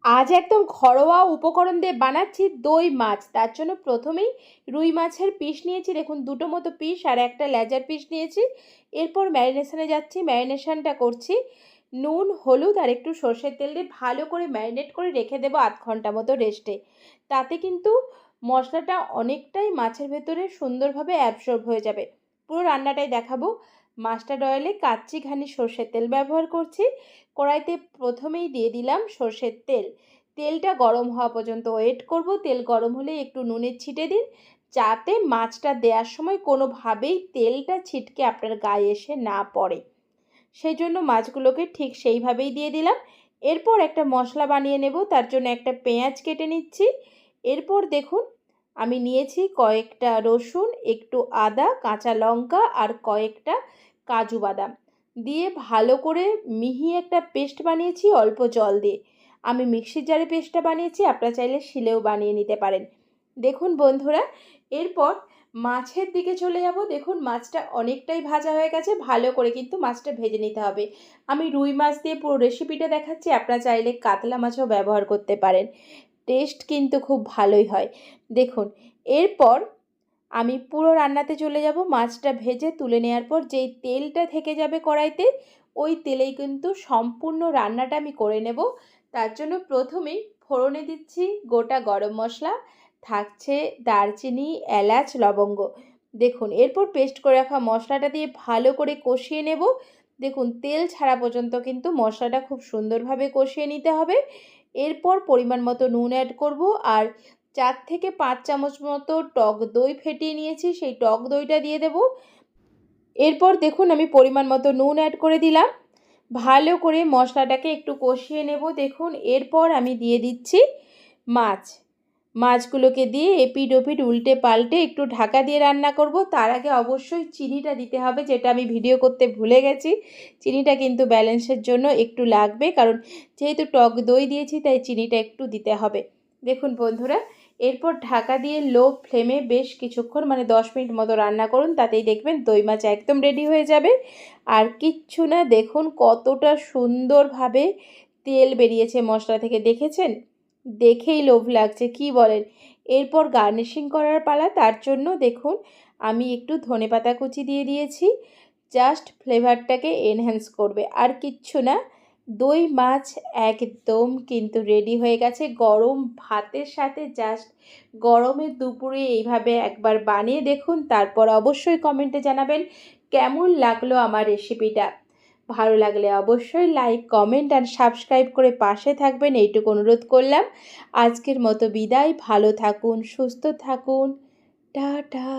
আজ একদম ঘরোয়া উপকরণ দিয়ে বানাচ্ছি দই মাছ। তার জন্য প্রথমেই রুই মাছের পিস নিয়েছি, দেখুন দুটো মতো পিস, আর একটা লেজার পিস নিয়েছি। এরপর ম্যারিনেশনে যাচ্ছি, ম্যারিনেশনটা করছি নুন, হলুদ আর একটু সর্ষের তেল দিয়ে ভালো করে ম্যারিনেট করে রেখে দেবো আধ ঘন্টা মতো রেস্টে। তাতে কিন্তু মশলাটা অনেকটাই মাছের ভেতরে সুন্দরভাবে অ্যাবসর্ব হয়ে যাবে। পুরো রান্নাটাই দেখাবো। মাস্টার্ড অয়েলে কাচ্চি ঘানি সর্ষের তেল ব্যবহার করছি। কড়াইতে প্রথমেই দিয়ে দিলাম সর্ষের তেল। তেলটা গরম হওয়া পর্যন্ত ওয়েট করব। তেল গরম হলে একটু নুনের ছিটে দিন, যাতে মাছটা দেওয়ার সময় কোনোভাবেই তেলটা ছিটকে আপনার গায়ে এসে না পড়ে। সেই জন্য মাছগুলোকে ঠিক সেইভাবেই দিয়ে দিলাম। এরপর একটা মশলা বানিয়ে নেব, তার জন্য একটা পেঁয়াজ কেটে নিচ্ছি। এরপর দেখুন আমি নিয়েছি কয়েকটা রসুন, একটু আদা, কাঁচা লঙ্কা আর কয়েকটা কাজু বাদাম দিয়ে ভালো করে মিহি একটা পেস্ট বানিয়েছি অল্প জল দিয়ে। আমি মিক্সির জারে পেস্টটা বানিয়েছি, আপনারা চাইলে শিলেও বানিয়ে নিতে পারেন। দেখুন বন্ধুরা, এরপর মাছের দিকে চলে যাব। দেখুন মাছটা অনেকটাই ভাজা হয়ে গেছে, ভালো করে কিন্তু মাছটা ভেজে নিতে হবে। আমি রুই মাছ দিয়ে পুরো রেসিপিটা দেখাচ্ছি, আপনারা চাইলে কাতলা মাছও ব্যবহার করতে পারেন, টেস্ট কিন্তু খুব ভালোই হয়। দেখুন এরপর আমি পুরো রান্নাতে চলে যাব। মাছটা ভেজে তুলে নেওয়ার পর যেই তেলটা থেকে যাবে কড়াইতে, ওই তেলেই কিন্তু সম্পূর্ণ রান্নাটা আমি করে নেব। তার জন্য প্রথমেই ফোড়নে দিচ্ছি গোটা গরম মশলা, থাকছে দারচিনি, এলাচ, লবঙ্গ। দেখুন এরপর পেস্ট করে রাখা মশলাটা দিয়ে ভালো করে কষিয়ে নেব। দেখুন তেল ছাড়া পর্যন্ত কিন্তু মশলাটা খুব সুন্দরভাবে কষিয়ে নিতে হবে। এরপর পরিমাণ মতো নুন অ্যাড করব, আর 4 থেকে 5 চামচ মতো টক দই ফেটিয়ে নিয়েছি, সেই টক দইটা দিয়ে দেব। এরপর দেখুন আমি পরিমাণ মতো নুন অ্যাড করে দিলাম। ভালো করে মশলাটাকে একটু কষিয়ে নেব। দেখুন এরপর আমি দিয়ে দিচ্ছি মাছগুলোকে দিয়ে এপিট ওপিট উল্টে পাল্টে একটু ঢাকা দিয়ে রান্না করব। তার আগে অবশ্যই চিনিটা দিতে হবে, যেটা আমি ভিডিও করতে ভুলে গেছি। চিনিটা কিন্তু ব্যালেন্সের জন্য একটু লাগবে, কারণ যেহেতু টক দই দিয়েছি তাই চিনিটা একটু দিতে হবে। দেখুন বন্ধুরা, এরপর ঢাকা দিয়ে লো ফ্লেমে বেশ কিছুক্ষণ, মানে 10 মিনিট মতো রান্না করুন, তাতেই দেখবেন দই মাছ একদম রেডি হয়ে যাবে। আর কিচ্ছু না, দেখুন কতটা সুন্দরভাবে তেল বেরিয়েছে মশলা থেকে, দেখেছেন? দেখেই লোভ লাগছে, কি বলেন? এরপর গার্নিশিং করার পালা। তার জন্য দেখুন আমি একটু ধনেপাতা কুচি দিয়ে দিয়েছি, জাস্ট ফ্লেভারটাকে এনহ্যান্স করবে, আর কিচ্ছু না। দই মাছ একদম কিন্তু রেডি হয়ে গেছে। গরম ভাতের সাথে জাস্ট গরমের দুপুরে এইভাবে একবার বানিয়ে দেখুন, তারপর অবশ্যই কমেন্টে জানাবেন কেমন লাগলো আমার রেসিপিটা। ভালো লাগলে অবশ্যই লাইক, কমেন্ট আর সাবস্ক্রাইব করে পাশে থাকবেন, এইটুকু অনুরোধ করলাম। আজকের মতো বিদায়, ভালো থাকুন, সুস্থ থাকুন, টাটা।